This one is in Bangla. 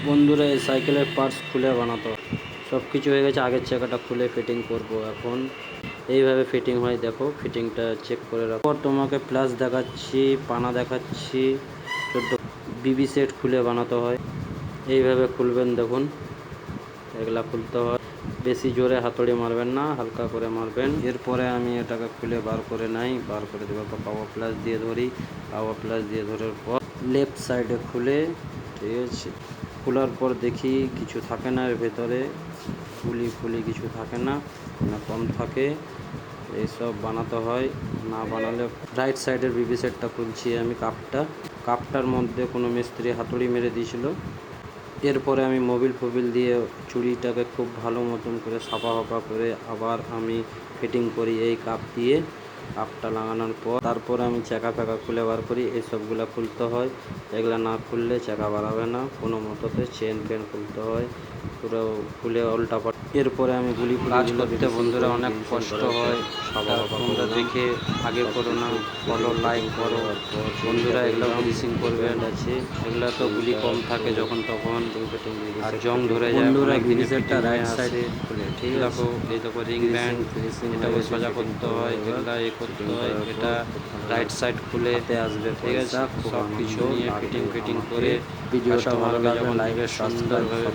বন্ধুরা এই সাইকেলের পার্টস খুলে বানাতো, সব কিছু হয়ে গেছে। আগের চাকাটা খুলে ফিটিং করব এখন। এইভাবে ফিটিং হয়, দেখো ফিটিংটা চেক করে রাখো। তোমাকে প্লাস দেখাচ্ছি, পানা দেখাচ্ছি। 14 বিবি সেট খুলে বানাতে হয়, এইভাবে খুলবেন। দেখুন এগুলা খুলতে হয়, বেশি জোরে হাতুড়ি মারবেন না, হালকা করে মারবেন। এরপরে আমি এটাকে খুলে বার করে নাই, বার করে দেওয়ার পর পাওয়ার প্লাস দিয়ে ধরি। পাওয়ার প্লাস দিয়ে ধরার পর লেফট সাইডে খুলে, ঠিক আছে, খোলার পর দেখি কিছু থাকে না এর ভেতরে, ফুলি কিছু থাকে না, না কম থাকে। এইসব বানাতে হয়, না বানালে। রাইট সাইডের বিবি সেটটা খুলছি আমি, কাপটার মধ্যে কোনো মিস্ত্রি হাতুড়ি মেরে দিয়েছিল। এরপরে আমি মোবিল দিয়ে চুড়িটাকে খুব ভালো মতন করে সাফা করে আবার আমি ফিটিং করি এই কাপ দিয়ে। কাপটা লাগানোর পর তারপরে আমি চাকা খুলে বার করি। এইসবগুলো খুলতে হয়, এগুলো না খুললে চাকা বাড়াবে না কোনো মতোতে। চেন খুলতে হয়, পুরো খুলে উল্টা। এরপরে আমি কাজ করতে বন্ধুরা অনেক কষ্ট হয়, তোমরা দেখে আগে করো না, ফলো লাইক করো বন্ধুরা। এগুলো ফিনিশিং করবেন আছে, এগুলো তো গুলি কম থাকে যখন তখন, আর জং ধরে যায়। বন্ধুরা বিবি সেটটা রাইট সাইডে খুলে, ঠিক আছে, এই দেখো রিং ব্যান্ড, এটাকে সোজা করতে হয়, এগুলা করতে হয়। এটা রাইট সাইড খুলে আসবে, ঠিক আছে। সব কিছু নিয়ে ফিটিং করে ভিডিওটা ভালো লাগবে, লাইভে সুন্দরভাবে